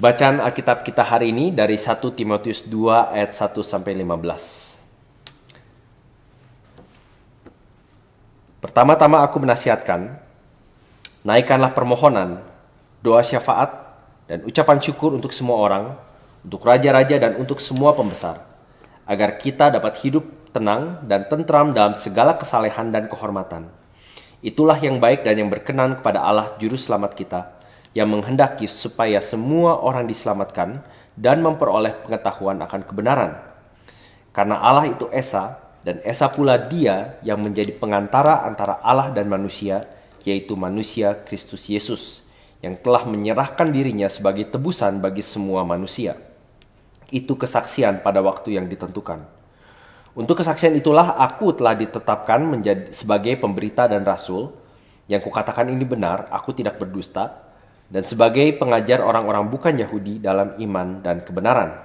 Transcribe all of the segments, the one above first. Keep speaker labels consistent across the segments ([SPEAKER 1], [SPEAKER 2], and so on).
[SPEAKER 1] Bacaan Alkitab kita hari ini dari 1 Timotius 2 ayat 1 sampai 15. Pertama-tama aku menasihatkan, naikkanlah permohonan, doa syafaat, dan ucapan syukur untuk semua orang, untuk raja-raja dan untuk semua pembesar, agar kita dapat hidup tenang dan tentram dalam segala kesalehan dan kehormatan. Itulah yang baik dan yang berkenan kepada Allah Juru Selamat kita, yang menghendaki supaya semua orang diselamatkan dan memperoleh pengetahuan akan kebenaran. Karena Allah itu Esa, dan Esa pula Dia yang menjadi pengantara antara Allah dan manusia, yaitu manusia Kristus Yesus, yang telah menyerahkan dirinya sebagai tebusan bagi semua manusia. Itu kesaksian pada waktu yang ditentukan. Untuk kesaksian itulah aku telah ditetapkan menjadi sebagai pemberita dan rasul. Yang kukatakan ini benar, aku tidak berdusta, dan sebagai pengajar orang-orang bukan Yahudi dalam iman dan kebenaran.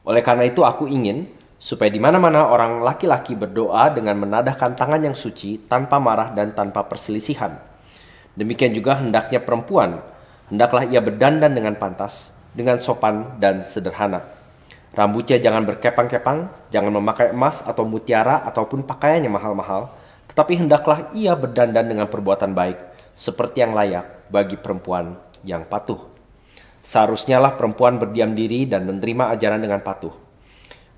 [SPEAKER 1] Oleh karena itu aku ingin supaya di mana-mana orang laki-laki berdoa dengan menadahkan tangan yang suci, tanpa marah dan tanpa perselisihan. Demikian juga hendaknya perempuan, hendaklah ia berdandan dengan pantas, dengan sopan dan sederhana. Rambutnya jangan berkepang-kepang, jangan memakai emas atau mutiara ataupun pakaian yang mahal-mahal, tetapi hendaklah ia berdandan dengan perbuatan baik, seperti yang layak bagi perempuan yang patuh. Seharusnya lah perempuan berdiam diri dan menerima ajaran dengan patuh.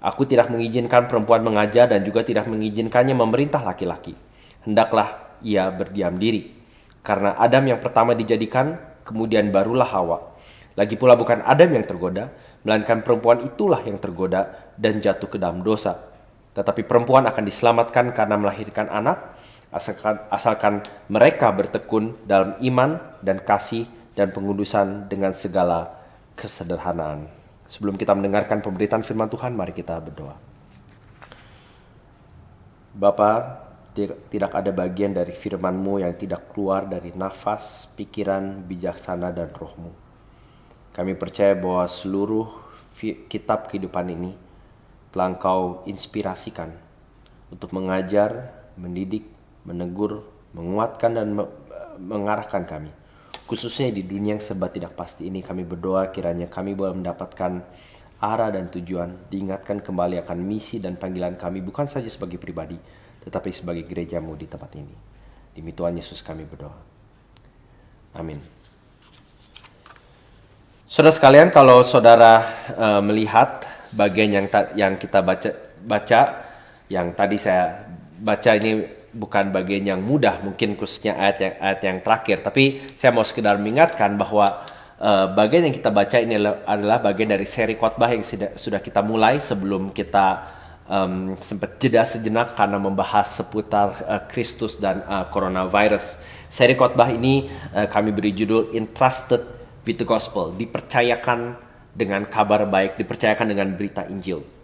[SPEAKER 1] Aku tidak mengizinkan perempuan mengajar dan juga tidak mengizinkannya memerintah laki-laki. Hendaklah ia berdiam diri. Karena Adam yang pertama dijadikan, kemudian barulah Hawa. Lagi pula bukan Adam yang tergoda, melainkan perempuan itulah yang tergoda dan jatuh ke dalam dosa. Tetapi perempuan akan diselamatkan karena melahirkan anak, asalkan mereka bertekun dalam iman dan kasih dan pengudusan dengan segala kesederhanaan. Sebelum kita mendengarkan pemberitaan firman Tuhan, mari kita berdoa. Bapa, tidak ada bagian dari firman-Mu yang tidak keluar dari nafas, pikiran, bijaksana, dan roh-Mu. Kami percaya bahwa seluruh kitab kehidupan ini telah Engkau inspirasikan untuk mengajar, mendidik, menegur, menguatkan, dan mengarahkan kami. Khususnya di dunia yang serba tidak pasti ini, kami berdoa kiranya kami boleh mendapatkan arah dan tujuan, diingatkan kembali akan misi dan panggilan kami, bukan saja sebagai pribadi, tetapi sebagai gereja-Mu di tempat ini. Demi Tuhan Yesus kami berdoa. Amin. Saudara sekalian, kalau saudara melihat bagian yang kita baca, yang tadi saya baca ini bukan bagian yang mudah, mungkin khususnya ayat yang terakhir. Tapi saya mau sekedar mengingatkan bahwa bagian yang kita baca ini adalah bagian dari seri khotbah yang sudah kita mulai sebelum kita sempat jeda sejenak karena membahas seputar Kristus dan coronavirus. Seri khotbah ini kami beri judul Entrusted with the Gospel, dipercayakan dengan kabar baik, dipercayakan dengan berita Injil.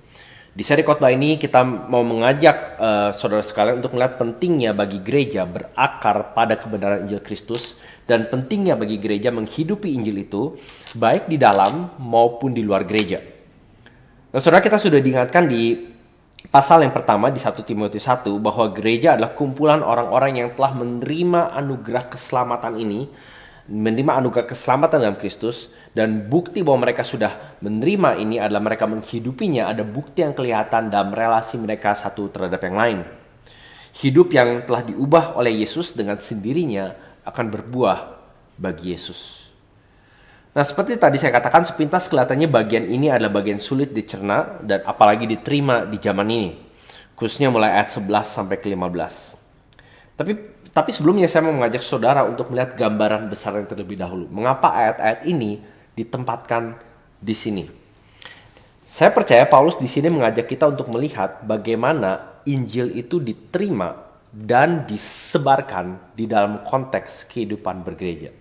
[SPEAKER 1] Di seri khotbah ini kita mau mengajak saudara sekalian untuk melihat pentingnya bagi gereja berakar pada kebenaran Injil Kristus dan pentingnya bagi gereja menghidupi Injil itu baik di dalam maupun di luar gereja. Nah, saudara, kita sudah diingatkan di pasal yang pertama di 1 Timotius 1 bahwa gereja adalah kumpulan orang-orang yang telah menerima anugerah keselamatan ini, menerima anugerah keselamatan dalam Kristus, dan bukti bahwa mereka sudah menerima ini adalah mereka menghidupinya. Ada bukti yang kelihatan dalam relasi mereka satu terhadap yang lain. Hidup yang telah diubah oleh Yesus dengan sendirinya akan berbuah bagi Yesus. Nah, seperti tadi saya katakan, sepintas kelihatannya bagian ini adalah bagian sulit dicerna dan apalagi diterima di zaman ini, khususnya mulai ayat 11 sampai ke 15. Tapi sebelumnya saya mau mengajak saudara untuk melihat gambaran besar yang terlebih dahulu. Mengapa ayat-ayat ini ditempatkan di sini? Saya percaya Paulus di sini mengajak kita untuk melihat bagaimana Injil itu diterima dan disebarkan di dalam konteks kehidupan bergereja.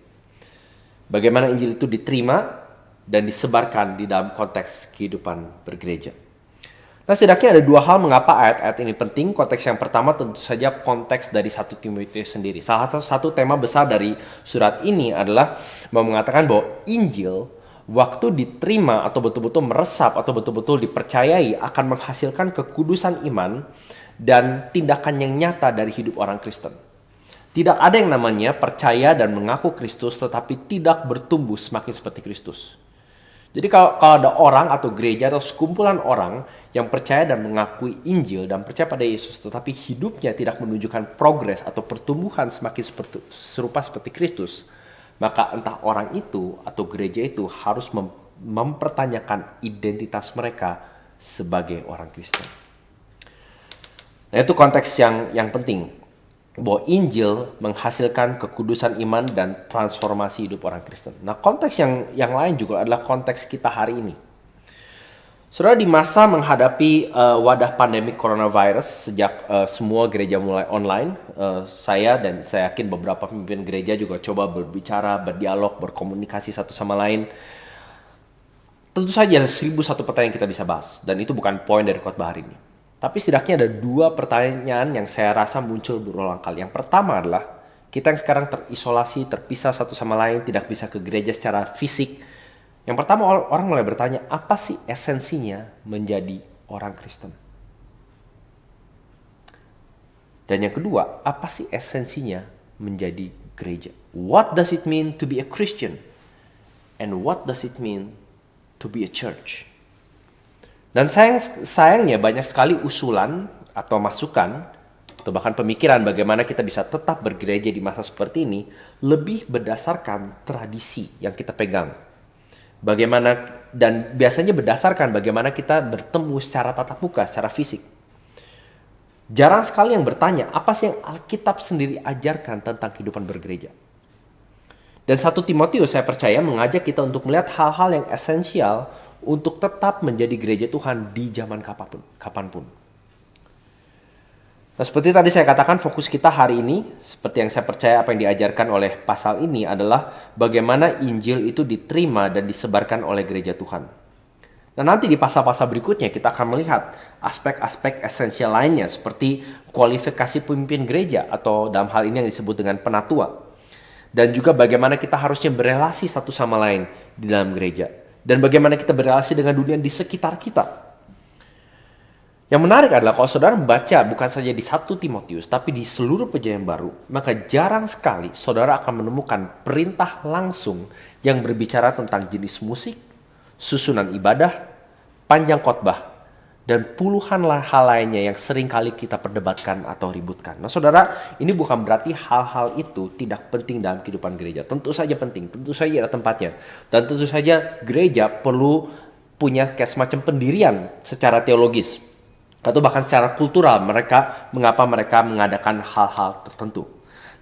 [SPEAKER 1] Bagaimana Injil itu diterima dan disebarkan di dalam konteks kehidupan bergereja. Nah, setidaknya ada dua hal mengapa ayat-ayat ini penting. Konteks yang pertama tentu saja konteks dari 1 Timotius sendiri. Salah satu tema besar dari surat ini adalah mengatakan bahwa Injil waktu diterima atau betul-betul meresap atau betul-betul dipercayai akan menghasilkan kekudusan iman dan tindakan yang nyata dari hidup orang Kristen. Tidak ada yang namanya percaya dan mengaku Kristus tetapi tidak bertumbuh semakin seperti Kristus. Jadi kalau ada orang atau gereja atau sekumpulan orang yang percaya dan mengakui Injil dan percaya pada Yesus, tetapi hidupnya tidak menunjukkan progres atau pertumbuhan semakin serupa seperti Kristus, maka entah orang itu atau gereja itu harus mempertanyakan identitas mereka sebagai orang Kristen. Nah, itu konteks yang penting, bahwa Injil menghasilkan kekudusan iman dan transformasi hidup orang Kristen. Nah, konteks yang lain juga adalah konteks kita hari ini. Saudara, di masa menghadapi wadah pandemi coronavirus, sejak semua gereja mulai online, saya yakin beberapa pemimpin gereja juga coba berbicara, berdialog, berkomunikasi satu sama lain. Tentu saja ada 1001 pertanyaan yang kita bisa bahas, dan itu bukan poin dari khotbah hari ini. Tapi setidaknya ada 2 pertanyaan yang saya rasa muncul berulang kali. Yang pertama adalah, kita yang sekarang terisolasi, terpisah satu sama lain, tidak bisa ke gereja secara fisik. Yang pertama, orang mulai bertanya, apa sih esensinya menjadi orang Kristen? Dan yang kedua, apa sih esensinya menjadi gereja? What does it mean to be a Christian? And what does it mean to be a church? Dan sayangnya banyak sekali usulan atau masukan, atau bahkan pemikiran bagaimana kita bisa tetap bergereja di masa seperti ini, lebih berdasarkan tradisi yang kita pegang. Bagaimana, dan biasanya berdasarkan bagaimana kita bertemu secara tatap muka, secara fisik. Jarang sekali yang bertanya, apa sih yang Alkitab sendiri ajarkan tentang kehidupan bergereja? Dan 1 Timotius, saya percaya, mengajak kita untuk melihat hal-hal yang esensial untuk tetap menjadi gereja Tuhan di zaman kapanpun. Nah, seperti tadi saya katakan, fokus kita hari ini, seperti yang saya percaya apa yang diajarkan oleh pasal ini, adalah bagaimana Injil itu diterima dan disebarkan oleh gereja Tuhan. Nah, nanti di pasal-pasal berikutnya kita akan melihat aspek-aspek esensial lainnya, seperti kualifikasi pemimpin gereja, atau dalam hal ini yang disebut dengan penatua. Dan juga bagaimana kita harusnya berelasi satu sama lain di dalam gereja. Dan bagaimana kita berelasi dengan dunia di sekitar kita. Yang menarik adalah kalau saudara membaca bukan saja di 1 Timotius, tapi di seluruh perjanjian baru, maka jarang sekali saudara akan menemukan perintah langsung yang berbicara tentang jenis musik, susunan ibadah, panjang khotbah, dan puluhan hal lainnya yang sering kali kita perdebatkan atau ributkan. Nah, saudara, ini bukan berarti hal-hal itu tidak penting dalam kehidupan gereja. Tentu saja penting, tentu saja ada tempatnya. Dan tentu saja gereja perlu punya kayak semacam pendirian secara teologis. Atau bahkan secara kultural, mengapa mereka mengadakan hal-hal tertentu.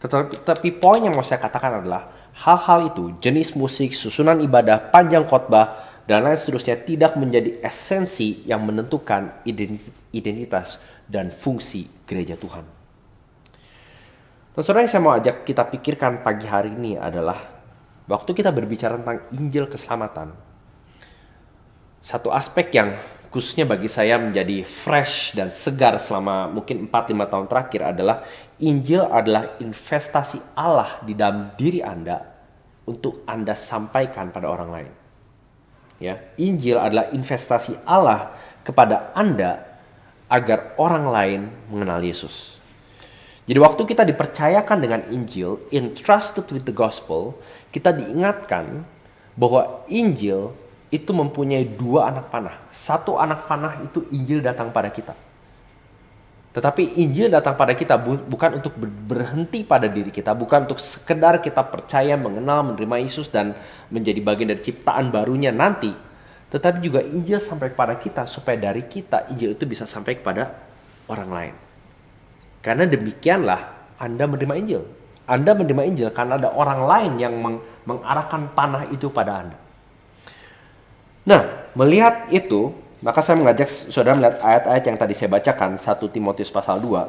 [SPEAKER 1] Tetapi poin yang mau saya katakan adalah, hal-hal itu, jenis musik, susunan ibadah, panjang khotbah, dan lain seterusnya, tidak menjadi esensi yang menentukan identitas dan fungsi gereja Tuhan. Dan saudara, yang saya mau ajak kita pikirkan pagi hari ini adalah, waktu kita berbicara tentang Injil keselamatan, satu aspek yang khususnya bagi saya menjadi fresh dan segar selama mungkin 4-5 tahun terakhir adalah, Injil adalah investasi Allah di dalam diri Anda untuk Anda sampaikan pada orang lain. Ya, Injil adalah investasi Allah kepada Anda agar orang lain mengenal Yesus. Jadi waktu kita dipercayakan dengan Injil, entrusted with the gospel, kita diingatkan bahwa Injil itu mempunyai 2 anak panah. Satu anak panah itu Injil datang pada kita. Tetapi Injil datang pada kita bukan untuk berhenti pada diri kita, bukan untuk sekedar kita percaya, mengenal, menerima Yesus dan menjadi bagian dari ciptaan barunya nanti. Tetapi juga Injil sampai kepada kita supaya dari kita Injil itu bisa sampai kepada orang lain. Karena demikianlah Anda menerima Injil. Anda menerima Injil karena ada orang lain yang mengarahkan panah itu pada Anda. Nah, melihat itu, maka saya mengajak saudara melihat ayat-ayat yang tadi saya bacakan, 1 Timotius pasal 2.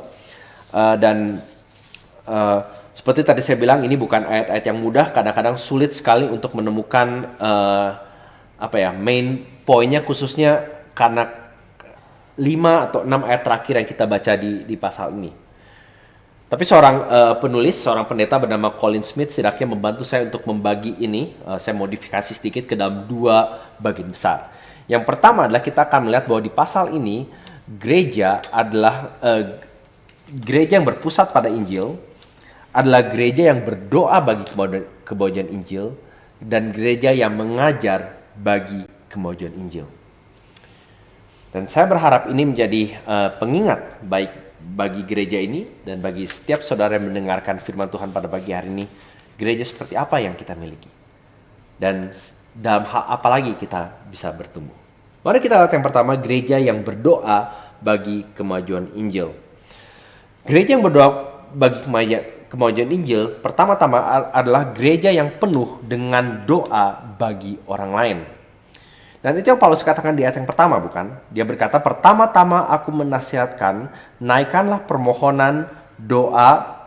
[SPEAKER 1] Seperti tadi saya bilang, ini bukan ayat-ayat yang mudah, kadang-kadang sulit sekali untuk menemukan main poinnya, khususnya karena 5 atau 6 ayat terakhir yang kita baca di pasal ini. Tapi seorang penulis, seorang pendeta bernama Colin Smith setidaknya membantu saya untuk membagi ini. Saya modifikasi sedikit ke dalam 2 bagian besar. Yang pertama adalah kita akan melihat bahwa di pasal ini gereja adalah gereja yang berpusat pada Injil, adalah gereja yang berdoa bagi kebahagiaan Injil, dan gereja yang mengajar bagi kemajuan Injil. Dan saya berharap ini menjadi pengingat baik bagi gereja ini dan bagi setiap saudara yang mendengarkan firman Tuhan pada pagi hari ini, gereja seperti apa yang kita miliki. Dan dalam hal apa lagi kita bisa bertumbuh. Mari kita lihat yang pertama, gereja yang berdoa bagi kemajuan Injil. Gereja yang berdoa bagi kemajuan Injil pertama-tama adalah gereja yang penuh dengan doa bagi orang lain. Dan itu yang Paulus katakan di ayat yang pertama, bukan? Dia berkata, pertama-tama aku menasihatkan, naikkanlah permohonan, doa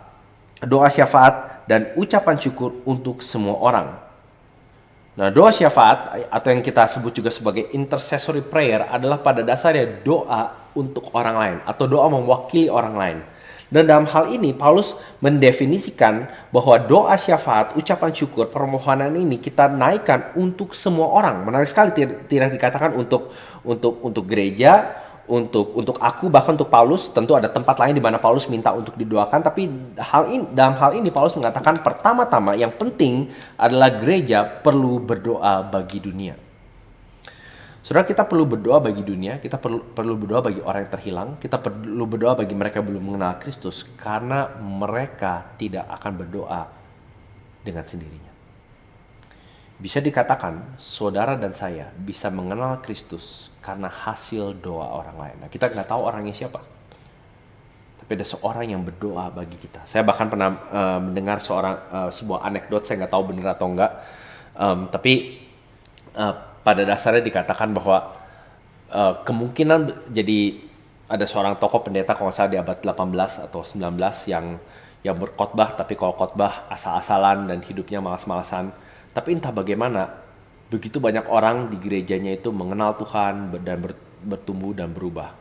[SPEAKER 1] syafaat, dan ucapan syukur untuk semua orang. Nah, doa syafaat, atau yang kita sebut juga sebagai intercessory prayer, adalah pada dasarnya doa untuk orang lain, atau doa mewakili orang lain. Dan dalam hal ini Paulus mendefinisikan bahwa doa syafaat, ucapan syukur, permohonan ini kita naikkan untuk semua orang. Menarik sekali, tidak dikatakan untuk gereja, untuk aku, bahkan untuk Paulus. Tentu ada tempat lain di mana Paulus minta untuk didoakan, tapi dalam hal ini Paulus mengatakan pertama-tama yang penting adalah gereja perlu berdoa bagi dunia. Saudara, kita perlu berdoa bagi dunia, kita perlu berdoa bagi orang yang terhilang, kita perlu berdoa bagi mereka yang belum mengenal Kristus, karena mereka tidak akan berdoa dengan sendirinya. Bisa dikatakan, saudara dan saya bisa mengenal Kristus karena hasil doa orang lain. Nah, kita nggak tahu orangnya siapa, tapi ada seorang yang berdoa bagi kita. Saya bahkan pernah mendengar sebuah anekdot, saya nggak tahu benar atau enggak, tapi pada dasarnya dikatakan bahwa kemungkinan jadi ada seorang tokoh pendeta kalau nggak salah di abad 18 atau 19 yang berkhotbah, tapi kalau khotbah asal-asalan dan hidupnya malas-malasan. Tapi entah bagaimana, begitu banyak orang di gerejanya itu mengenal Tuhan dan bertumbuh dan berubah.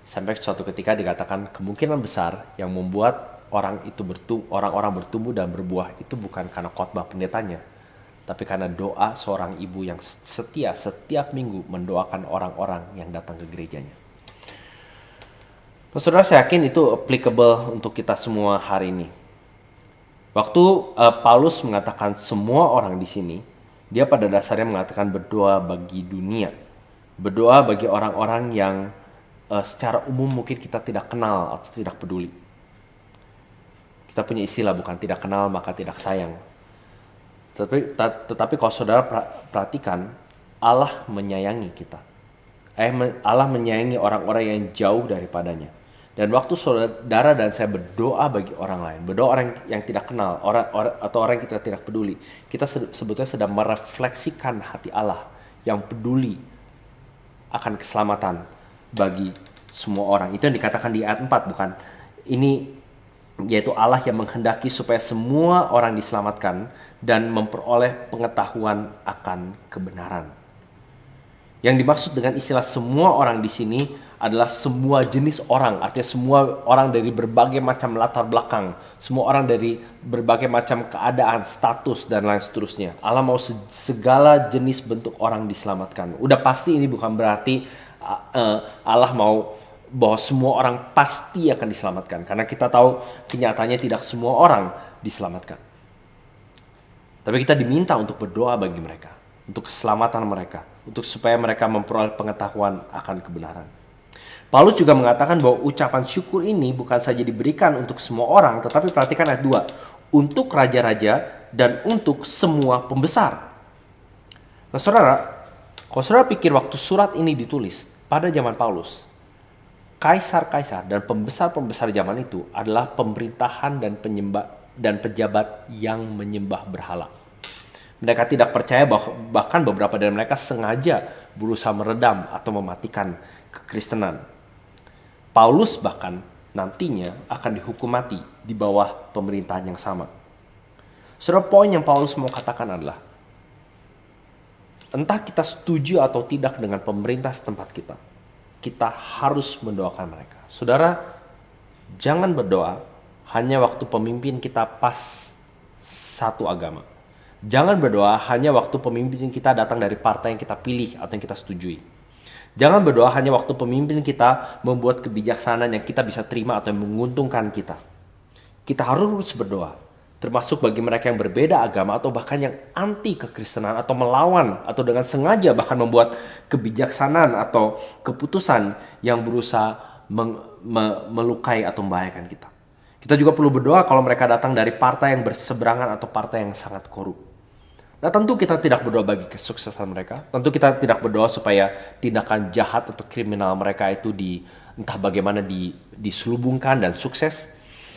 [SPEAKER 1] Sampai suatu ketika dikatakan kemungkinan besar yang membuat orang-orang bertumbuh dan berbuah itu bukan karena khotbah pendetanya, tapi karena doa seorang ibu yang setia setiap minggu mendoakan orang-orang yang datang ke gerejanya. Saudara, saya yakin itu applicable untuk kita semua hari ini. Waktu Paulus mengatakan semua orang di sini, dia pada dasarnya mengatakan berdoa bagi dunia. Berdoa bagi orang-orang yang secara umum mungkin kita tidak kenal atau tidak peduli. Kita punya istilah, bukan tidak kenal maka tidak sayang. Tetapi kalau saudara perhatikan, Allah menyayangi kita. Allah menyayangi orang-orang yang jauh daripadanya. Dan waktu saudara dan saya berdoa bagi orang lain, berdoa orang yang tidak kenal, atau orang yang kita tidak peduli, kita sebetulnya sedang merefleksikan hati Allah yang peduli akan keselamatan bagi semua orang. Itu yang dikatakan di ayat 4, bukan? Ini yaitu Allah yang menghendaki supaya semua orang diselamatkan dan memperoleh pengetahuan akan kebenaran. Yang dimaksud dengan istilah semua orang di sini adalah semua jenis orang, artinya semua orang dari berbagai macam latar belakang, semua orang dari berbagai macam keadaan, status, dan lain seterusnya. Allah mau segala jenis bentuk orang diselamatkan. Udah pasti ini bukan berarti Allah mau bahwa semua orang pasti akan diselamatkan, karena kita tahu kenyataannya tidak semua orang diselamatkan. Tapi kita diminta untuk berdoa bagi mereka, untuk keselamatan mereka, untuk supaya mereka memperoleh pengetahuan akan kebenaran. Paulus juga mengatakan bahwa ucapan syukur ini bukan saja diberikan untuk semua orang, tetapi perhatikan ayat 2, untuk raja-raja dan untuk semua pembesar. Nah saudara, kalau saudara pikir waktu surat ini ditulis pada zaman Paulus, kaisar-kaisar dan pembesar-pembesar zaman itu adalah pemerintahan dan pejabat yang menyembah berhala. Mereka tidak percaya, bahkan beberapa dari mereka sengaja berusaha meredam atau mematikan kekristenan. Paulus bahkan nantinya akan dihukum mati di bawah pemerintahan yang sama. Saudara, poin yang Paulus mau katakan adalah, entah kita setuju atau tidak dengan pemerintah setempat kita harus mendoakan mereka. Saudara, jangan berdoa hanya waktu pemimpin kita pas satu agama. Jangan berdoa hanya waktu pemimpin kita datang dari partai yang kita pilih atau yang kita setujui. Jangan berdoa hanya waktu pemimpin kita membuat kebijaksanaan yang kita bisa terima atau yang menguntungkan kita. Kita harus berdoa termasuk bagi mereka yang berbeda agama atau bahkan yang anti kekristenan atau melawan atau dengan sengaja bahkan membuat kebijaksanaan atau keputusan yang berusaha melukai atau membahayakan kita. Kita juga perlu berdoa kalau mereka datang dari partai yang berseberangan atau partai yang sangat korup. Nah, tentu kita tidak berdoa bagi kesuksesan mereka. Tentu kita tidak berdoa supaya tindakan jahat atau kriminal mereka itu entah bagaimana diselubungkan dan sukses.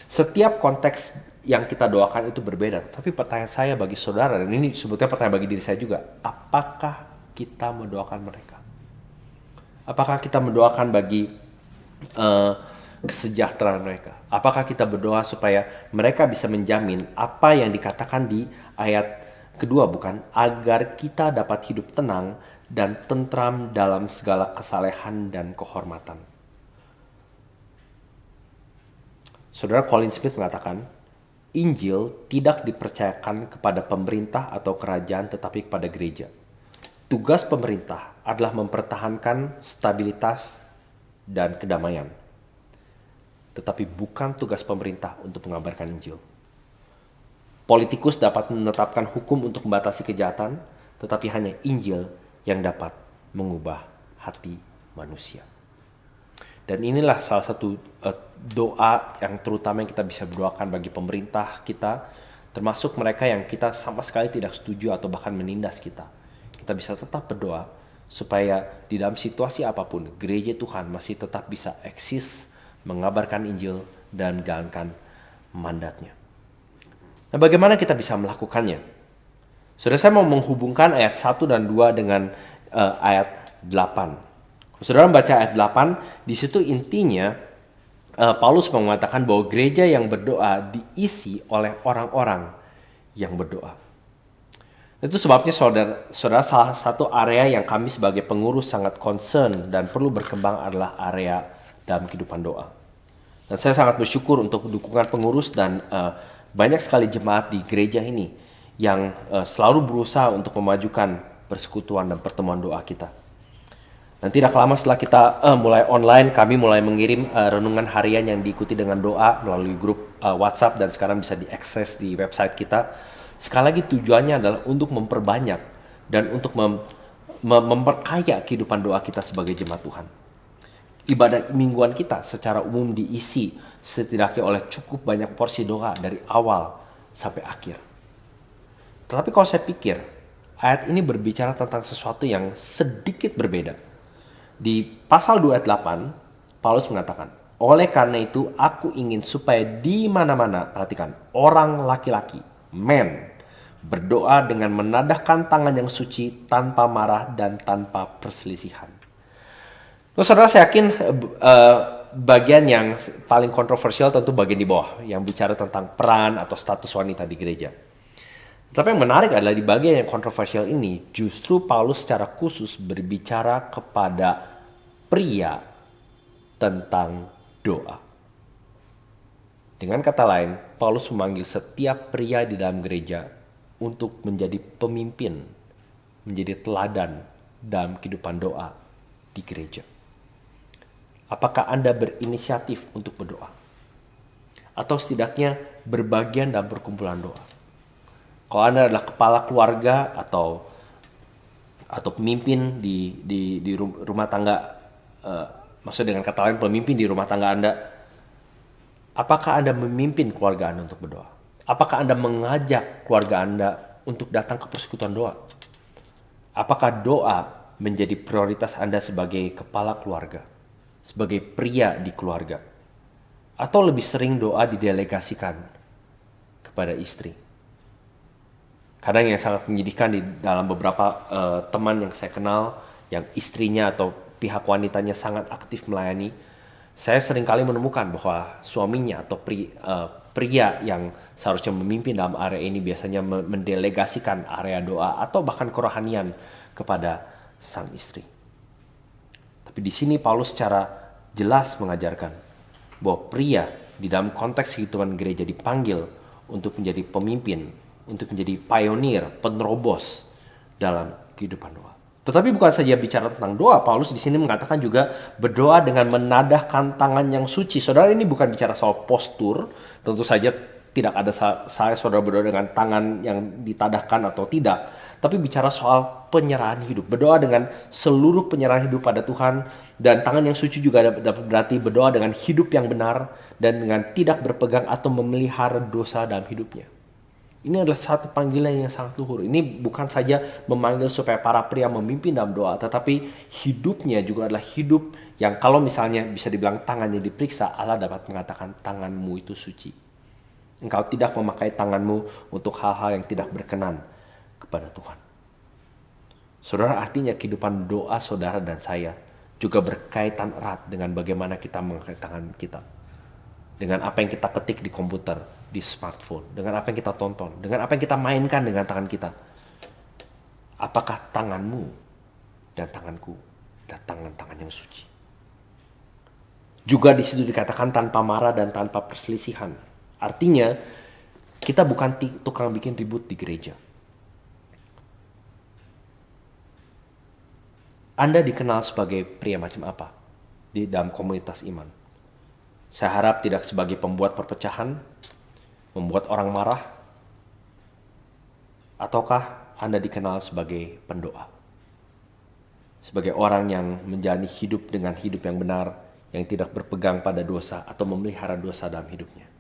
[SPEAKER 1] Setiap konteks yang kita doakan itu berbeda. Tapi pertanyaan saya bagi saudara, dan ini sebetulnya pertanyaan bagi diri saya juga, apakah kita mendoakan mereka? Apakah kita mendoakan bagi kesejahteraan mereka? Apakah kita berdoa supaya mereka bisa menjamin apa yang dikatakan di ayat kedua, bukan? Agar kita dapat hidup tenang dan tentram dalam segala kesalehan dan kehormatan. Saudara Colin Smith mengatakan, Injil tidak dipercayakan kepada pemerintah atau kerajaan tetapi kepada gereja. Tugas pemerintah adalah mempertahankan stabilitas dan kedamaian. Tetapi bukan tugas pemerintah untuk mengabarkan Injil. Politikus dapat menetapkan hukum untuk membatasi kejahatan, tetapi hanya Injil yang dapat mengubah hati manusia. Dan inilah salah satu doa yang terutama yang kita bisa berdoakan bagi pemerintah kita, termasuk mereka yang kita sama sekali tidak setuju atau bahkan menindas kita. Kita bisa tetap berdoa supaya di dalam situasi apapun, gereja Tuhan masih tetap bisa eksis, mengabarkan Injil, dan menjalankan mandatnya. Nah, bagaimana kita bisa melakukannya? Saudara, saya mau menghubungkan ayat 1 dan 2 dengan ayat 8. Saudara membaca ayat 8, di situ intinya Paulus mengatakan bahwa gereja yang berdoa diisi oleh orang-orang yang berdoa. Itu sebabnya saudara, salah satu area yang kami sebagai pengurus sangat concern dan perlu berkembang adalah area dalam kehidupan doa. Dan saya sangat bersyukur untuk dukungan pengurus dan banyak sekali jemaat di gereja ini yang selalu berusaha untuk memajukan persekutuan dan pertemuan doa kita. Dan tidak lama setelah kita mulai online, kami mulai mengirim renungan harian yang diikuti dengan doa melalui grup WhatsApp dan sekarang bisa diakses di website kita. Sekali lagi tujuannya adalah untuk memperbanyak dan untuk memperkaya kehidupan doa kita sebagai jemaat Tuhan. Ibadah mingguan kita secara umum diisi setidaknya oleh cukup banyak porsi doa dari awal sampai akhir. Tetapi kalau saya pikir, ayat ini berbicara tentang sesuatu yang sedikit berbeda. Di pasal 2 ayat 8, Paulus mengatakan, oleh karena itu aku ingin supaya di mana-mana, perhatikan, orang laki-laki, men, berdoa dengan menadahkan tangan yang suci tanpa marah dan tanpa perselisihan. Nah, saudara, saya yakin bagian yang paling kontroversial tentu bagian di bawah, yang bicara tentang peran atau status wanita di gereja. Tapi yang menarik adalah di bagian yang kontroversial ini, justru Paulus secara khusus berbicara kepada pria tentang doa. Dengan kata lain, Paulus memanggil setiap pria di dalam gereja untuk menjadi pemimpin, menjadi teladan dalam kehidupan doa di gereja. Apakah Anda berinisiatif untuk berdoa? Atau setidaknya berbagian dalam perkumpulan doa? Kalau Anda adalah kepala keluarga atau pemimpin di rumah tangga, maksudnya dengan kata lain pemimpin di rumah tangga Anda, apakah Anda memimpin keluarga Anda untuk berdoa? Apakah Anda mengajak keluarga Anda untuk datang ke persekutuan doa? Apakah doa menjadi prioritas Anda sebagai kepala keluarga, sebagai pria di keluarga? Atau lebih sering doa didelegasikan kepada istri? Kadang yang sangat menyedihkan di dalam beberapa teman yang saya kenal, yang istrinya atau pihak wanitanya sangat aktif melayani, saya seringkali menemukan bahwa suaminya atau pria yang seharusnya memimpin dalam area ini biasanya mendelegasikan area doa atau bahkan kerohanian kepada sang istri. Tapi di sini Paulus secara jelas mengajarkan bahwa pria di dalam konteks kehidupan gereja dipanggil untuk menjadi pemimpin, untuk menjadi pionir, penerobos dalam kehidupan doa. Tetapi bukan saja bicara tentang doa, Paulus di sini mengatakan juga berdoa dengan menadahkan tangan yang suci. Saudara, ini bukan bicara soal postur, tentu saja tidak ada saya saudara berdoa dengan tangan yang ditadahkan atau tidak, tapi bicara soal penyerahan hidup. Berdoa dengan seluruh penyerahan hidup pada Tuhan, dan tangan yang suci juga dapat berarti berdoa dengan hidup yang benar dan dengan tidak berpegang atau memelihara dosa dalam hidupnya. Ini adalah satu panggilan yang sangat luhur. Ini bukan saja memanggil supaya para pria memimpin dalam doa, tetapi hidupnya juga adalah hidup yang kalau misalnya bisa dibilang tangannya diperiksa, Allah dapat mengatakan tanganmu itu suci. Engkau tidak memakai tanganmu untuk hal-hal yang tidak berkenan kepada Tuhan. Saudara, artinya kehidupan doa saudara dan saya juga berkaitan erat dengan bagaimana kita memakai tangan kita. Dengan apa yang kita ketik di komputer, di smartphone, dengan apa yang kita tonton, dengan apa yang kita mainkan dengan tangan kita. Apakah tanganmu dan tanganku adalah tangan-tangan yang suci? Juga di situ dikatakan tanpa marah dan tanpa perselisihan. Artinya kita bukan tukang bikin ribut di gereja. Anda dikenal sebagai pria macam apa di dalam komunitas iman? Saya harap tidak sebagai pembuat perpecahan, membuat orang marah, ataukah Anda dikenal sebagai pendoa? Sebagai orang yang menjalani hidup dengan hidup yang benar, yang tidak berpegang pada dosa atau memelihara dosa dalam hidupnya.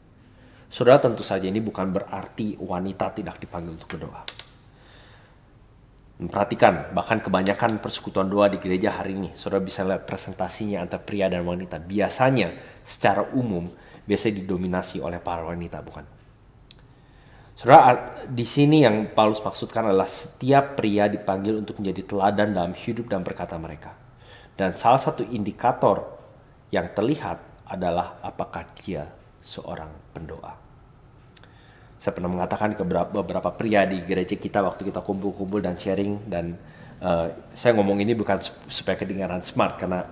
[SPEAKER 1] Saudara, tentu saja ini bukan berarti wanita tidak dipanggil untuk berdoa. Perhatikan, bahkan kebanyakan persekutuan doa di gereja hari ini, saudara bisa lihat presentasinya antara pria dan wanita. Biasanya, secara umum, biasanya didominasi oleh para wanita, bukan? Saudara, di sini yang Paulus maksudkan adalah setiap pria dipanggil untuk menjadi teladan dalam hidup dan berkata mereka. Dan salah satu indikator yang terlihat adalah apakah dia seorang pendoa. Saya pernah mengatakan ke beberapa pria di gereja kita waktu kita kumpul-kumpul dan sharing, dan saya ngomong ini bukan supaya kedengaran smart, karena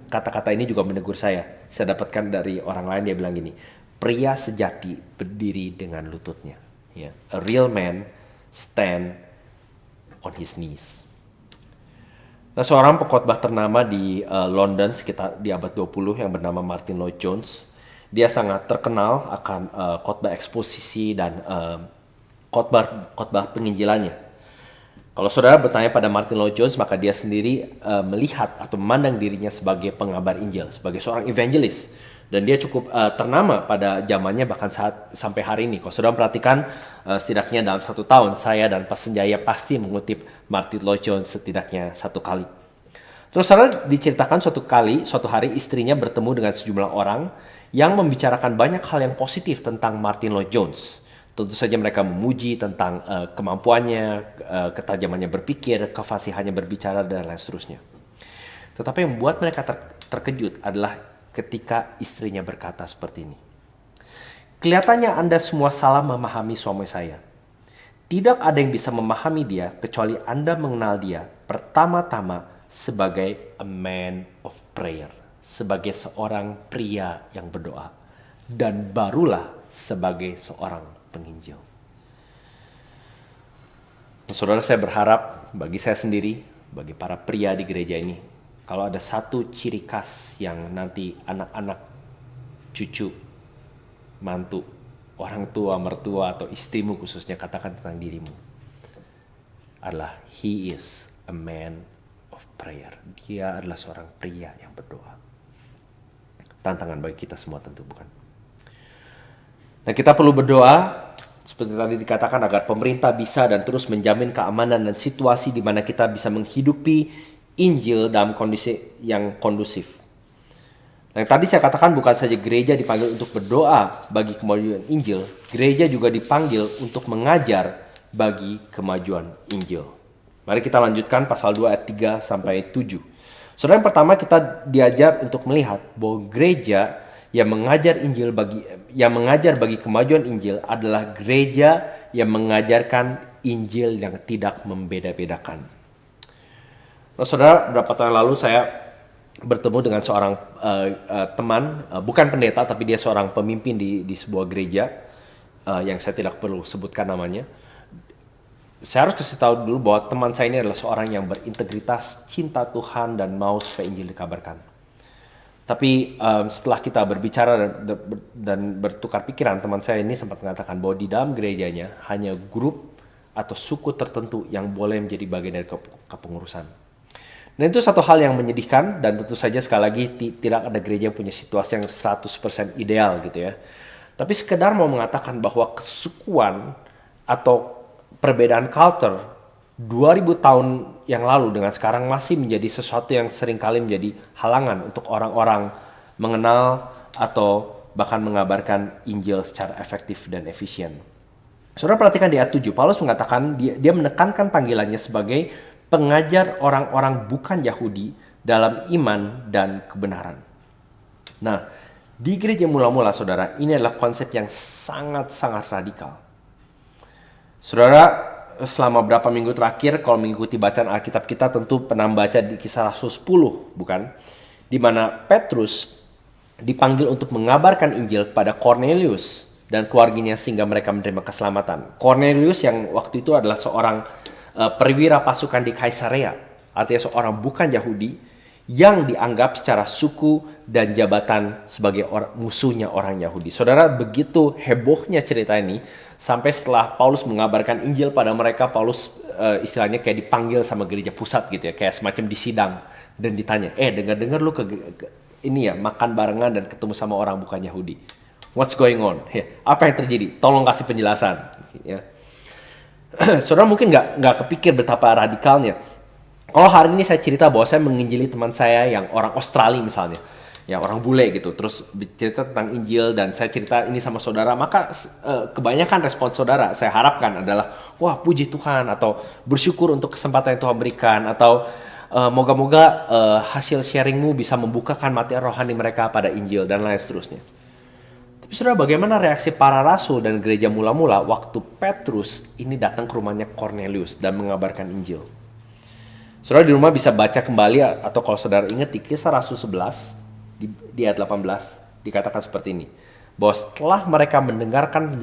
[SPEAKER 1] kata-kata ini juga menegur saya. Saya dapatkan dari orang lain, dia bilang gini, pria sejati berdiri dengan lututnya. Ya. A real man stand on his knees. Nah, seorang pengkhotbah ternama di London sekitar di abad 20 yang bernama Martyn Lloyd-Jones, dia sangat terkenal akan khotbah eksposisi dan khotbah penginjilannya. Kalau saudara bertanya pada Martyn Lloyd-Jones, maka dia sendiri melihat atau memandang dirinya sebagai pengabar Injil, sebagai seorang evangelis. Dan dia cukup ternama pada zamannya, bahkan sampai hari ini. Kalau saudara perhatikan, setidaknya dalam 1 tahun, saya dan Pak Senjaya pasti mengutip Martyn Lloyd-Jones setidaknya 1 kali. Terus saudara diceritakan suatu hari istrinya bertemu dengan sejumlah orang yang membicarakan banyak hal yang positif tentang Martyn Lloyd-Jones. Tentu saja mereka memuji tentang kemampuannya, ketajamannya berpikir, kefasihannya berbicara, dan lain seterusnya. Tetapi yang membuat mereka terkejut adalah ketika istrinya berkata seperti ini. Kelihatannya Anda semua salah memahami suami saya. Tidak ada yang bisa memahami dia kecuali Anda mengenal dia pertama-tama sebagai a man of prayer. Sebagai seorang pria yang berdoa, dan barulah sebagai seorang penginjil. Saudara, saya berharap bagi saya sendiri, bagi para pria di gereja ini, kalau ada satu ciri khas yang nanti anak-anak, cucu, mantu, orang tua, mertua, atau istrimu khususnya katakan tentang dirimu, adalah he is a man of prayer. Dia adalah seorang pria yang berdoa. Tantangan bagi kita semua tentu, bukan? Nah, kita perlu berdoa seperti tadi dikatakan agar pemerintah bisa dan terus menjamin keamanan dan situasi di mana kita bisa menghidupi Injil dalam kondisi yang kondusif. Nah, yang tadi saya katakan bukan saja gereja dipanggil untuk berdoa bagi kemajuan Injil, gereja juga dipanggil untuk mengajar bagi kemajuan Injil. Mari kita lanjutkan pasal 2 ayat 3 sampai 7. Saudara, yang pertama kita diajar untuk melihat bahwa gereja yang mengajar bagi kemajuan Injil adalah gereja yang mengajarkan Injil yang tidak membeda-bedakan. Nah, saudara, beberapa tahun lalu saya bertemu dengan seorang teman, bukan pendeta tapi dia seorang pemimpin di sebuah gereja yang saya tidak perlu sebutkan namanya. Saya harus kasih tahu dulu bahwa teman saya ini adalah seorang yang berintegritas, cinta Tuhan, dan mau supaya Injil dikabarkan. Tapi setelah kita berbicara dan bertukar pikiran, teman saya ini sempat mengatakan bahwa di dalam gerejanya hanya grup atau suku tertentu yang boleh menjadi bagian dari kepengurusan. Dan itu satu hal yang menyedihkan, dan tentu saja sekali lagi tidak ada gereja yang punya situasi yang 100% ideal gitu ya. Tapi sekedar mau mengatakan bahwa kesukuan atau perbedaan culture 2000 tahun yang lalu dengan sekarang masih menjadi sesuatu yang seringkali menjadi halangan untuk orang-orang mengenal atau bahkan mengabarkan Injil secara efektif dan efisien. Saudara perhatikan di ayat 7, Paulus mengatakan dia menekankan panggilannya sebagai pengajar orang-orang bukan Yahudi dalam iman dan kebenaran. Nah, di gereja mula-mula saudara, ini adalah konsep yang sangat-sangat radikal. Saudara, selama berapa minggu terakhir, kalau mengikuti bacaan Alkitab kita, tentu pernah baca di Kisah Rasul 10, bukan? Di mana Petrus dipanggil untuk mengabarkan Injil kepada Cornelius dan keluarganya sehingga mereka menerima keselamatan. Cornelius yang waktu itu adalah seorang perwira pasukan di Kaisarea, artinya seorang bukan Yahudi yang dianggap secara suku dan jabatan sebagai musuhnya orang Yahudi. Saudara, begitu hebohnya cerita ini sampai setelah Paulus mengabarkan Injil pada mereka, Paulus istilahnya kayak dipanggil sama gereja pusat gitu ya, kayak semacam disidang dan ditanya, dengar-dengar lu ini ya makan barengan dan ketemu sama orang bukan Yahudi. What's going on? Apa yang terjadi? Tolong kasih penjelasan. Ya. Saudara mungkin nggak kepikir betapa radikalnya. Kalau hari ini saya cerita bahwa saya menginjili teman saya yang orang Australia misalnya, ya orang bule gitu, terus cerita tentang Injil dan saya cerita ini sama saudara, maka kebanyakan respon saudara saya harapkan adalah wah puji Tuhan, atau bersyukur untuk kesempatan yang Tuhan berikan, atau moga-moga hasil sharingmu bisa membukakan mata rohani mereka pada Injil dan lain seterusnya. Tapi saudara, bagaimana reaksi para rasul dan gereja mula-mula waktu Petrus ini datang ke rumahnya Cornelius dan mengabarkan Injil? Saudara di rumah bisa baca kembali, atau kalau saudara ingat di Kisah Rasul 11 di ayat 18 dikatakan seperti ini, bahwa setelah mereka mendengarkan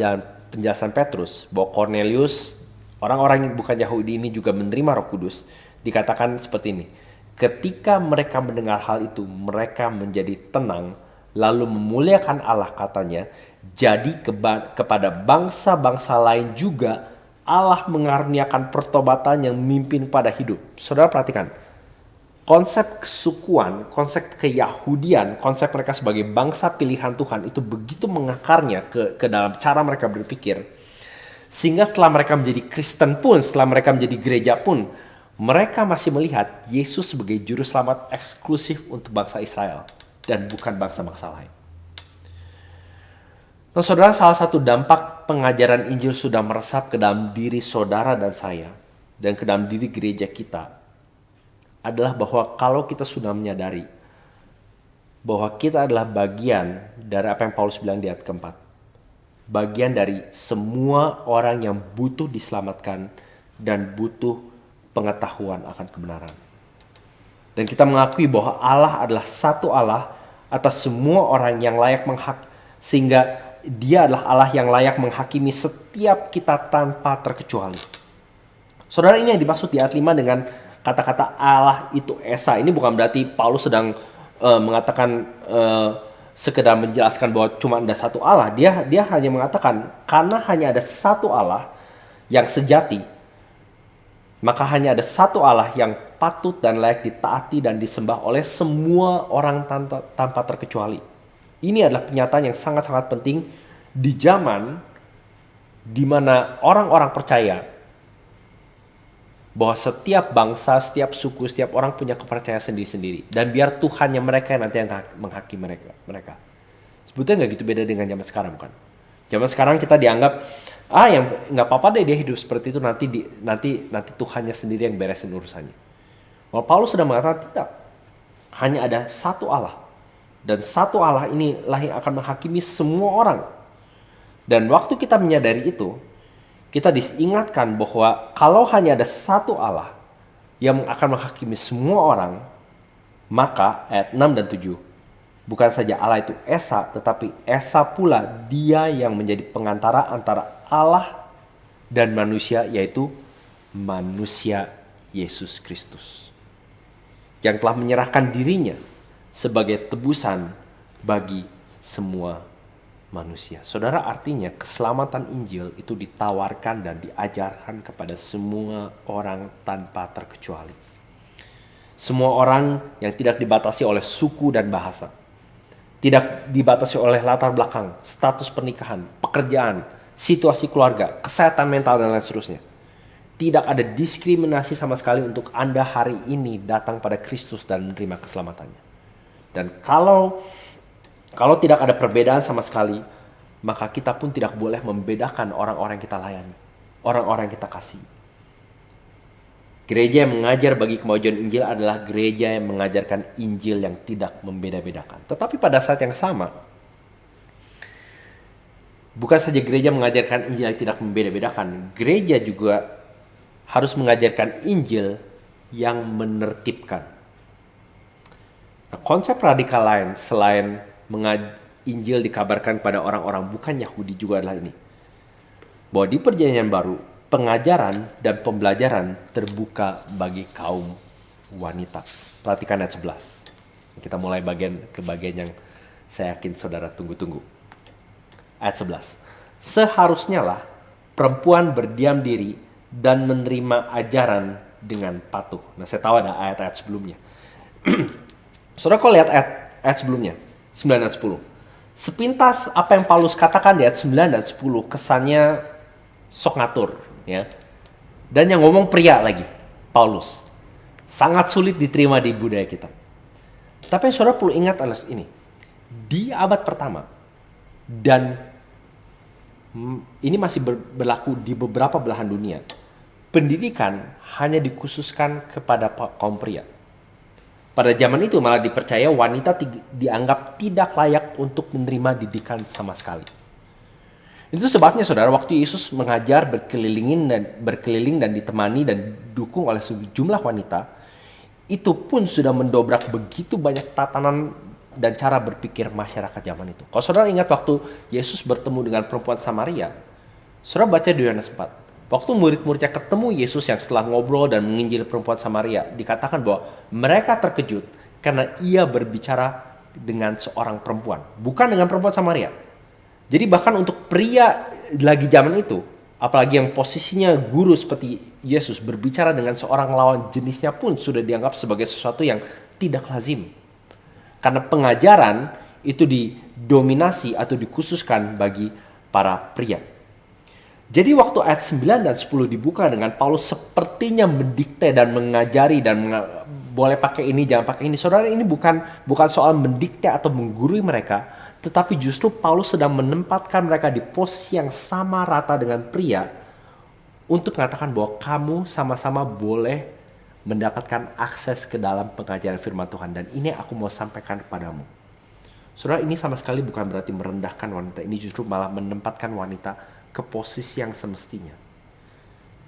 [SPEAKER 1] penjelasan Petrus bahwa Cornelius, orang-orang yang bukan Yahudi ini juga menerima Roh Kudus, dikatakan seperti ini, ketika mereka mendengar hal itu mereka menjadi tenang lalu memuliakan Allah, katanya, jadi kepada bangsa-bangsa lain juga Allah mengaruniakan pertobatan yang memimpin pada hidup. Saudara perhatikan, konsep kesukuan, konsep keyahudian, konsep mereka sebagai bangsa pilihan Tuhan itu begitu mengakarnya ke dalam cara mereka berpikir, sehingga setelah mereka menjadi Kristen pun, setelah mereka menjadi gereja pun, mereka masih melihat Yesus sebagai juru selamat eksklusif untuk bangsa Israel dan bukan bangsa-bangsa lain. Nah saudara, salah satu dampak pengajaran Injil sudah meresap ke dalam diri saudara dan saya, dan ke dalam diri gereja kita, adalah bahwa kalau kita sudah menyadari bahwa kita adalah bagian dari apa yang Paulus bilang di ayat keempat, bagian dari semua orang yang butuh diselamatkan dan butuh pengetahuan akan kebenaran. Dan kita mengakui bahwa Allah adalah satu Allah atas semua orang yang layak sehingga Dia adalah Allah yang layak menghakimi setiap kita tanpa terkecuali. Saudara, ini yang dimaksud di ayat 5 dengan kata-kata Allah itu Esa. Ini bukan berarti Paulus sedang mengatakan sekedar menjelaskan bahwa cuma ada satu Allah. Dia hanya mengatakan karena hanya ada satu Allah yang sejati, maka hanya ada satu Allah yang patut dan layak ditaati dan disembah oleh semua orang tanpa terkecuali. Ini adalah pernyataan yang sangat-sangat penting di zaman di mana orang-orang percaya bahwa setiap bangsa, setiap suku, setiap orang punya kepercayaan sendiri-sendiri. Dan biar Tuhannya mereka yang nanti yang menghakimi mereka. Sebetulnya nggak gitu beda dengan zaman sekarang kan. Zaman sekarang kita dianggap yang nggak apa-apa deh dia hidup seperti itu, nanti Tuhannya sendiri yang beresin urusannya. Kalau Paulus sudah mengatakan tidak, hanya ada satu Allah, dan satu Allah inilah yang akan menghakimi semua orang. Dan waktu kita menyadari itu, kita diingatkan bahwa kalau hanya ada satu Allah yang akan menghakimi semua orang, maka ayat 6 dan 7, bukan saja Allah itu Esa, tetapi Esa pula Dia yang menjadi pengantara antara Allah dan manusia, yaitu manusia Yesus Kristus, yang telah menyerahkan dirinya sebagai tebusan bagi semua manusia. Saudara, artinya keselamatan Injil itu ditawarkan dan diajarkan kepada semua orang tanpa terkecuali. Semua orang yang tidak dibatasi oleh suku dan bahasa. Tidak dibatasi oleh latar belakang, status pernikahan, pekerjaan, situasi keluarga, kesehatan mental, dan lain seterusnya. Tidak ada diskriminasi sama sekali untuk Anda hari ini datang pada Kristus dan menerima keselamatannya. Dan kalau tidak ada perbedaan sama sekali, maka kita pun tidak boleh membedakan orang-orang yang kita layani, orang-orang yang kita kasih. Gereja yang mengajar bagi kemajuan Injil adalah gereja yang mengajarkan Injil yang tidak membeda-bedakan. Tetapi pada saat yang sama, bukan saja gereja mengajarkan Injil yang tidak membeda-bedakan, gereja juga harus mengajarkan Injil yang menertibkan. Nah, konsep radikal lain selain Injil dikabarkan pada orang-orang bukan Yahudi juga adalah ini. Bahwa di Perjanjian Baru, pengajaran dan pembelajaran terbuka bagi kaum wanita. Perhatikan ayat 11. Kita mulai bagian yang saya yakin saudara tunggu-tunggu. Ayat 11. Seharusnya lah perempuan berdiam diri dan menerima ajaran dengan patuh. Nah, saya tahu ada ayat-ayat sebelumnya. Saudara, kalau lihat ayat sebelumnya, 9 dan 10. Sepintas apa yang Paulus katakan di ayat 9 dan 10 kesannya sok ngatur, ya. Dan yang ngomong pria lagi, Paulus. Sangat sulit diterima di budaya kita. Tapi yang saudara perlu ingat adalah ini. Di abad pertama, dan ini masih berlaku di beberapa belahan dunia, pendidikan hanya dikhususkan kepada kaum pria. Pada zaman itu malah dipercaya wanita dianggap tidak layak untuk menerima didikan sama sekali. Itu sebabnya saudara, waktu Yesus mengajar berkeliling dan ditemani dan didukung oleh sejumlah wanita, itu pun sudah mendobrak begitu banyak tatanan dan cara berpikir masyarakat zaman itu. Kalau saudara ingat waktu Yesus bertemu dengan perempuan Samaria, saudara baca di Yohanes 4. Waktu murid-muridnya ketemu Yesus yang setelah ngobrol dan menginjil perempuan Samaria, dikatakan bahwa mereka terkejut karena ia berbicara dengan seorang perempuan, bukan dengan perempuan Samaria. Jadi bahkan untuk pria lagi zaman itu, apalagi yang posisinya guru seperti Yesus, berbicara dengan seorang lawan jenisnya pun sudah dianggap sebagai sesuatu yang tidak lazim. Karena pengajaran itu didominasi atau dikhususkan bagi para pria. Jadi waktu ayat 9 dan 10 dibuka dengan Paulus sepertinya mendikte dan mengajari dan boleh pakai ini, jangan pakai ini. Saudara, ini bukan soal mendikte atau menggurui mereka, tetapi justru Paulus sedang menempatkan mereka di posisi yang sama rata dengan pria untuk mengatakan bahwa kamu sama-sama boleh mendapatkan akses ke dalam pengajaran firman Tuhan. Dan ini aku mau sampaikan kepadamu. Saudara, ini sama sekali bukan berarti merendahkan wanita. Ini justru malah menempatkan wanita ke posisi yang semestinya.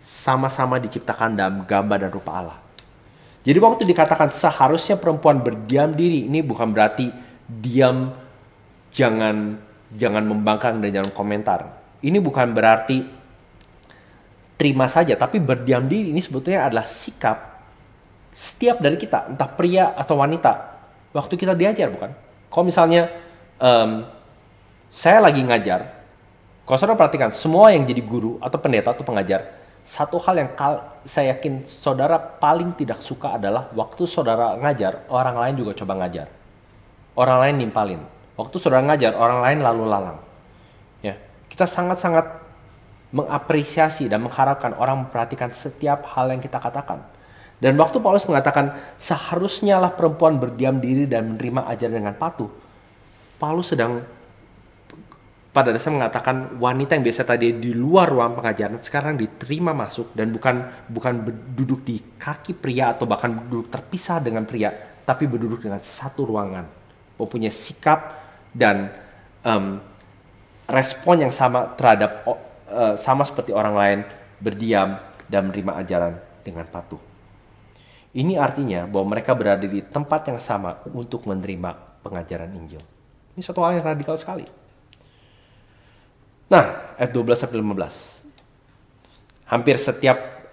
[SPEAKER 1] Sama-sama diciptakan dalam gambar dan rupa Allah. Jadi waktu dikatakan seharusnya perempuan berdiam diri, ini bukan berarti diam, jangan membangkang dan jangan komentar. Ini bukan berarti terima saja, tapi berdiam diri ini sebetulnya adalah sikap setiap dari kita, entah pria atau wanita. Waktu kita diajar, bukan? Kalau misalnya saya lagi ngajar, kalau saudara perhatikan, semua yang jadi guru atau pendeta atau pengajar, satu hal yang saya yakin saudara paling tidak suka adalah waktu saudara ngajar, orang lain juga coba ngajar. Orang lain nimpalin. Waktu saudara ngajar, orang lain lalu lalang. Ya, kita sangat-sangat mengapresiasi dan mengharapkan orang memperhatikan setiap hal yang kita katakan. Dan waktu Paulus mengatakan, seharusnya lah perempuan berdiam diri dan menerima ajaran dengan patuh, Paulus sedang pada dasarnya mengatakan wanita yang biasa tadi di luar ruang pengajaran sekarang diterima masuk dan bukan duduk di kaki pria atau bahkan duduk terpisah dengan pria, tapi berduduk dengan satu ruangan, mempunyai sikap dan respon yang sama terhadap sama seperti orang lain, berdiam dan menerima ajaran dengan patuh. Ini artinya bahwa mereka berada di tempat yang sama untuk menerima pengajaran Injil. Ini satu hal yang radikal sekali. Nah, ayat 12-15. Hampir setiap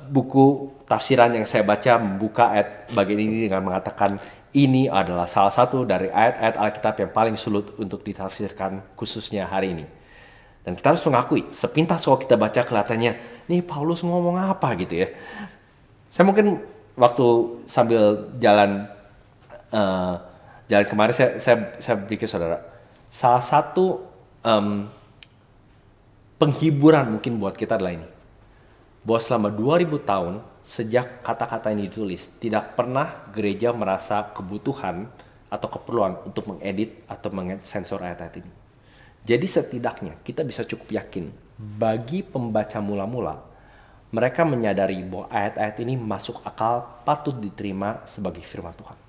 [SPEAKER 1] buku tafsiran yang saya baca membuka ayat bagian ini dengan mengatakan ini adalah salah satu dari ayat-ayat Alkitab yang paling sulit untuk ditafsirkan khususnya hari ini. Dan kita harus mengakui, sepintas kalau kita baca kelihatannya, nih Paulus ngomong apa gitu ya. Saya mungkin waktu sambil jalan kemarin, saya pikir saudara, salah satu penghiburan mungkin buat kita adalah ini. Bahwa selama 2000 tahun, sejak kata-kata ini ditulis, tidak pernah gereja merasa kebutuhan atau keperluan untuk mengedit atau mensensor ayat-ayat ini. Jadi setidaknya kita bisa cukup yakin bagi pembaca mula-mula, mereka menyadari bahwa ayat-ayat ini masuk akal, patut diterima sebagai firman Tuhan.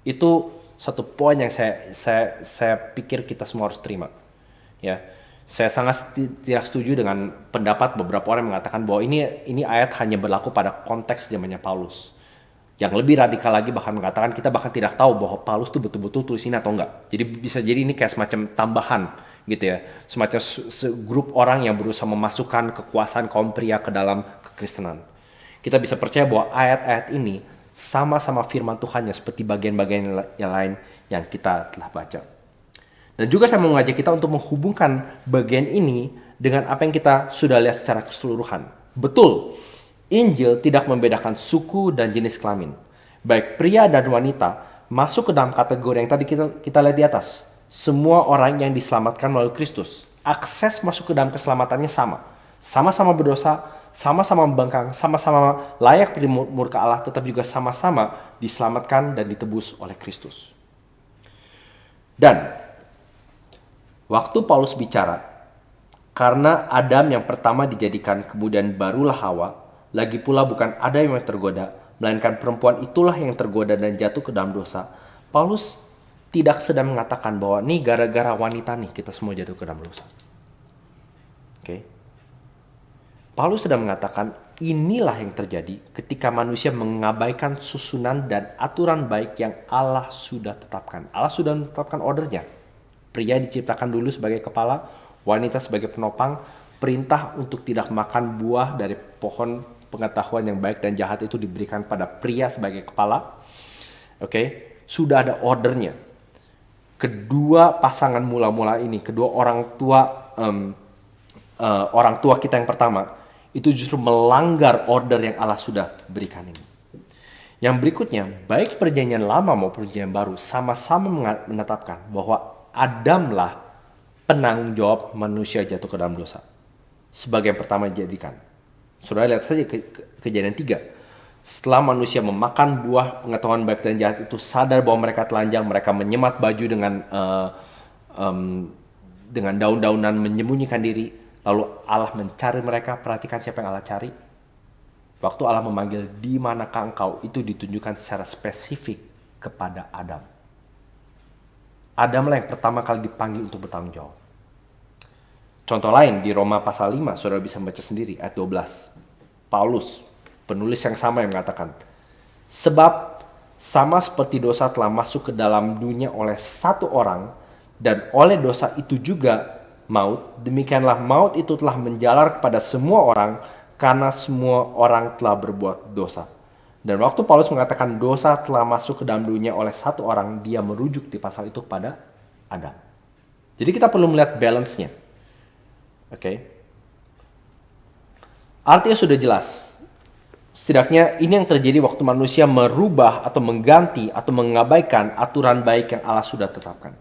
[SPEAKER 1] Itu satu poin yang saya pikir kita semua harus terima. Ya, saya sangat tidak setuju dengan pendapat beberapa orang yang mengatakan bahwa ini ayat hanya berlaku pada konteks zamannya Paulus. Yang lebih radikal lagi bahkan mengatakan kita bahkan tidak tahu bahwa Paulus itu betul-betul tulis ini atau enggak. Jadi bisa jadi ini kayak semacam tambahan gitu ya, semacam grup orang yang berusaha memasukkan kekuasaan kaum pria ke dalam kekristenan. Kita bisa percaya bahwa ayat-ayat ini sama-sama firman Tuhan yang seperti bagian-bagian yang lain yang kita telah baca. Dan juga saya mau mengajak kita untuk menghubungkan bagian ini dengan apa yang kita sudah lihat secara keseluruhan. Betul, Injil tidak membedakan suku dan jenis kelamin. Baik pria dan wanita masuk ke dalam kategori yang tadi kita lihat di atas. Semua orang yang diselamatkan melalui Kristus. Akses masuk ke dalam keselamatannya sama. Sama-sama berdosa, sama-sama membangkang, sama-sama layak beri murka Allah, tetapi juga sama-sama diselamatkan dan ditebus oleh Kristus. Dan waktu Paulus bicara, karena Adam yang pertama dijadikan, kemudian barulah Hawa, lagi pula bukan Adam yang tergoda, melainkan perempuan itulah yang tergoda dan jatuh ke dalam dosa. Paulus tidak sedang mengatakan bahwa nih gara-gara wanita nih kita semua jatuh ke dalam dosa. Oke. Paulus sedang mengatakan inilah yang terjadi ketika manusia mengabaikan susunan dan aturan baik yang Allah sudah tetapkan. Allah sudah menetapkan ordernya. Pria diciptakan dulu sebagai kepala, wanita sebagai penopang. Perintah untuk tidak makan buah dari pohon pengetahuan yang baik dan jahat itu diberikan pada pria sebagai kepala. Oke, sudah ada ordernya. Kedua pasangan mula-mula ini, kedua orang tua kita yang pertama, itu justru melanggar order yang Allah sudah berikan ini. Yang berikutnya, baik perjanjian lama maupun perjanjian baru sama-sama menetapkan bahwa Adamlah penanggung jawab manusia jatuh ke dalam dosa. Sebagai yang pertama dijadikan. Saudara lihat saja kejadian 3. Setelah manusia memakan buah pengetahuan baik dan jahat itu, sadar bahwa mereka telanjang, mereka menyemat baju dengan daun-daunan, menyembunyikan diri. Lalu Allah mencari mereka. Perhatikan siapa yang Allah cari. Waktu Allah memanggil, di manakah engkau, itu ditunjukkan secara spesifik kepada Adam. Adamlah yang pertama kali dipanggil untuk bertanggung jawab. Contoh lain di Roma pasal 5, saudara bisa membaca sendiri ayat 12. Paulus, penulis yang sama yang mengatakan, sebab sama seperti dosa telah masuk ke dalam dunia oleh satu orang, dan oleh dosa itu juga maut, demikianlah maut itu telah menjalar kepada semua orang, karena semua orang telah berbuat dosa. Dan waktu Paulus mengatakan dosa telah masuk ke dalam dunia oleh satu orang, dia merujuk di pasal itu pada Adam. Jadi kita perlu melihat balance-nya. Oke. Artinya sudah jelas. Setidaknya ini yang terjadi waktu manusia merubah atau mengganti atau mengabaikan aturan baik yang Allah sudah tetapkan.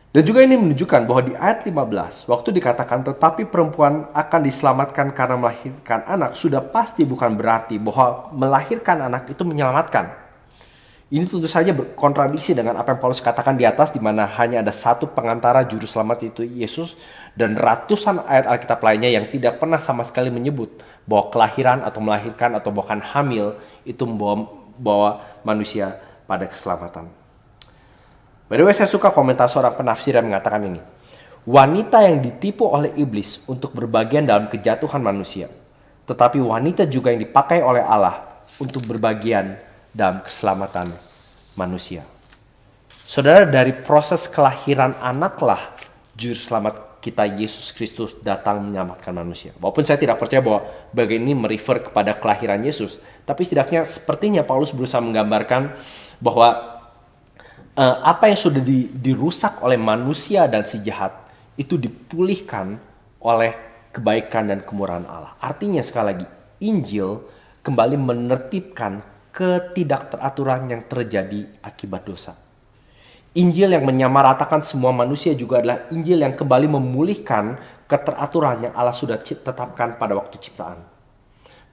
[SPEAKER 1] Dan juga ini menunjukkan bahwa di ayat 15, waktu dikatakan tetapi perempuan akan diselamatkan karena melahirkan anak, sudah pasti bukan berarti bahwa melahirkan anak itu menyelamatkan. Ini tentu saja berkontradiksi dengan apa yang Paulus katakan di atas, di mana hanya ada satu pengantara juru selamat, yaitu Yesus, dan ratusan ayat Alkitab lainnya yang tidak pernah sama sekali menyebut bahwa kelahiran atau melahirkan atau bahkan hamil itu membawa manusia pada keselamatan. By the way, saya suka komentar seorang penafsir yang mengatakan ini. Wanita yang ditipu oleh iblis untuk berbagian dalam kejatuhan manusia. Tetapi wanita juga yang dipakai oleh Allah untuk berbagian dalam keselamatan manusia. Saudara, dari proses kelahiran anaklah juru selamat kita Yesus Kristus datang menyelamatkan manusia. Walaupun saya tidak percaya bahwa bagian ini merefer kepada kelahiran Yesus. Tapi setidaknya sepertinya Paulus berusaha menggambarkan bahwa apa yang sudah dirusak oleh manusia dan si jahat itu dipulihkan oleh kebaikan dan kemurahan Allah. Artinya sekali lagi, Injil kembali menertibkan ketidakteraturan yang terjadi akibat dosa. Injil yang menyamaratakan semua manusia juga adalah Injil yang kembali memulihkan keteraturan yang Allah sudah tetapkan pada waktu ciptaan.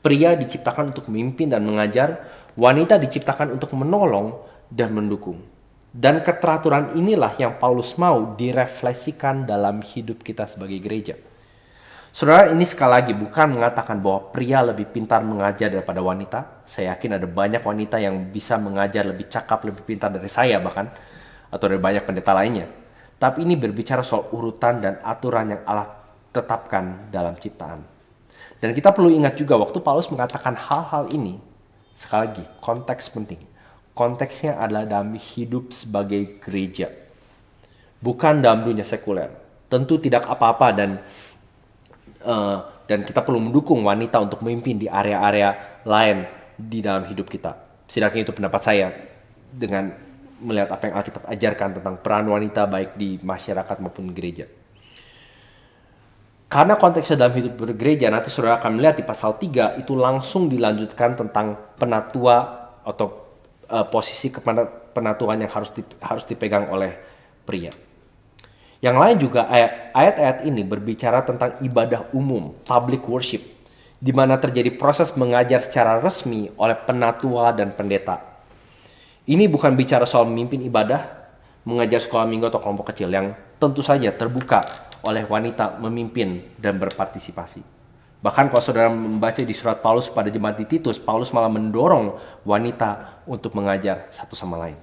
[SPEAKER 1] Pria diciptakan untuk memimpin dan mengajar, wanita diciptakan untuk menolong dan mendukung. Dan keteraturan inilah yang Paulus mau direfleksikan dalam hidup kita sebagai gereja. Saudara, ini sekali lagi bukan mengatakan bahwa pria lebih pintar mengajar daripada wanita. Saya yakin ada banyak wanita yang bisa mengajar lebih cakap, lebih pintar dari saya bahkan, atau dari banyak pendeta lainnya. Tapi ini berbicara soal urutan dan aturan yang Allah tetapkan dalam ciptaan. Dan kita perlu ingat juga waktu Paulus mengatakan hal-hal ini, sekali lagi konteks penting. Konteksnya adalah dalam hidup sebagai gereja, bukan dalam dunia sekuler. Tentu tidak apa-apa dan kita perlu mendukung wanita untuk memimpin di area-area lain di dalam hidup kita. Setidaknya itu pendapat saya dengan melihat apa yang Alkitab ajarkan tentang peran wanita baik di masyarakat maupun gereja. Karena konteksnya dalam hidup bergereja, nanti saudara akan melihat di pasal 3 itu langsung dilanjutkan tentang penatua atau posisi penatuan yang harus dipegang oleh pria. Yang lain juga ayat-ayat ini berbicara tentang ibadah umum, public worship, di mana terjadi proses mengajar secara resmi oleh penatua dan pendeta. Ini bukan bicara soal memimpin ibadah, mengajar sekolah minggu atau kelompok kecil yang tentu saja terbuka oleh wanita memimpin dan berpartisipasi. Bahkan kalau saudara membaca di surat Paulus pada jemaat di Titus, Paulus malah mendorong wanita untuk mengajar satu sama lain.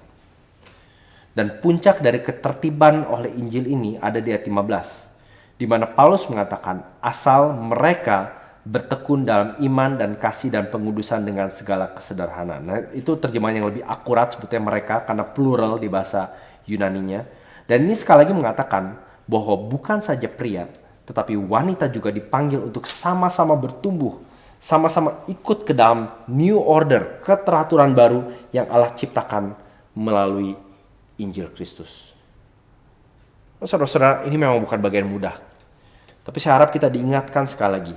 [SPEAKER 1] Dan puncak dari ketertiban oleh Injil ini ada di ayat 15, di mana Paulus mengatakan asal mereka bertekun dalam iman dan kasih dan pengudusan dengan segala kesederhanaan. Nah, itu terjemahan yang lebih akurat sebetulnya mereka karena plural di bahasa Yunaninya. Dan ini sekali lagi mengatakan bahwa bukan saja pria, tetapi wanita juga dipanggil untuk sama-sama bertumbuh, sama-sama ikut ke dalam new order, keteraturan baru yang Allah ciptakan melalui Injil Kristus. Saudara-saudara, ini memang bukan bagian mudah. Tapi saya harap kita diingatkan sekali lagi,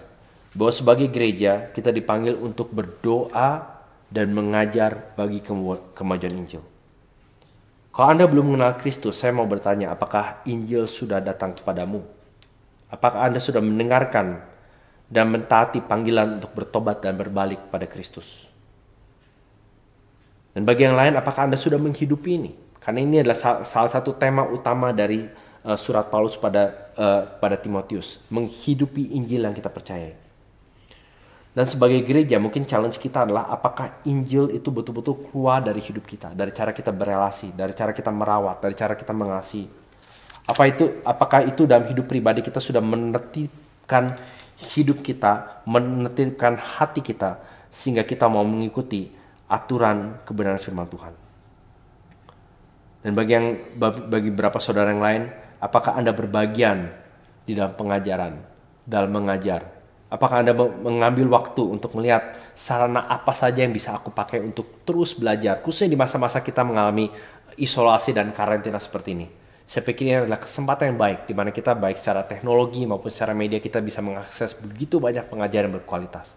[SPEAKER 1] bahwa sebagai gereja kita dipanggil untuk berdoa dan mengajar bagi kemajuan Injil. Kalau Anda belum mengenal Kristus, saya mau bertanya, apakah Injil sudah datang kepadamu? Apakah Anda sudah mendengarkan dan mentaati panggilan untuk bertobat dan berbalik pada Kristus? Dan bagi yang lain, apakah Anda sudah menghidupi ini? Karena ini adalah salah satu tema utama dari surat Paulus pada Timotius, menghidupi Injil yang kita percayai. Dan sebagai gereja, mungkin challenge kita adalah apakah Injil itu betul-betul keluar dari hidup kita, dari cara kita berelasi, dari cara kita merawat, dari cara kita mengasihi. Apakah itu dalam hidup pribadi kita sudah menertibkan hidup kita, menertibkan hati kita, sehingga kita mau mengikuti aturan kebenaran firman Tuhan. Dan bagi beberapa saudara yang lain, apakah Anda berbagian di dalam pengajaran, dalam mengajar? Apakah Anda mengambil waktu untuk melihat sarana apa saja yang bisa aku pakai untuk terus belajar, khususnya di masa-masa kita mengalami isolasi dan karantina seperti ini? Saya pikir ini adalah kesempatan yang baik, di mana kita baik secara teknologi maupun secara media kita bisa mengakses begitu banyak pengajaran berkualitas.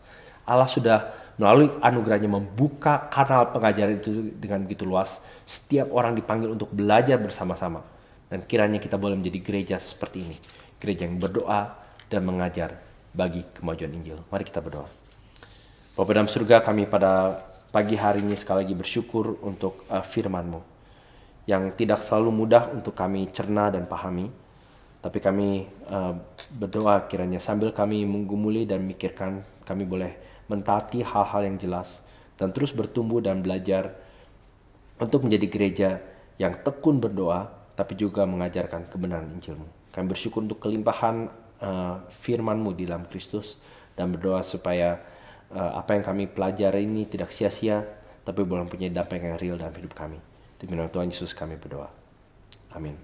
[SPEAKER 1] Allah sudah melalui anugerahnya membuka kanal pengajaran itu dengan begitu luas. Setiap orang dipanggil untuk belajar bersama-sama. Dan kiranya kita boleh menjadi gereja seperti ini. Gereja yang berdoa dan mengajar bagi kemajuan Injil. Mari kita berdoa. Bapa dalam surga, kami pada pagi hari ini sekali lagi bersyukur untuk firman-Mu. Yang tidak selalu mudah untuk kami cerna dan pahami. Tapi kami berdoa kiranya sambil kami menggumuli dan memikirkan, kami boleh mentaati hal-hal yang jelas dan terus bertumbuh dan belajar untuk menjadi gereja yang tekun berdoa, tapi juga mengajarkan kebenaran Injil-Mu. Kami bersyukur untuk kelimpahan firman-Mu di dalam Kristus dan berdoa supaya apa yang kami pelajari ini tidak sia-sia, tapi boleh mempunyai dampak yang real dalam hidup kami. Demi nama Tuhan Yesus kami berdoa. Amin.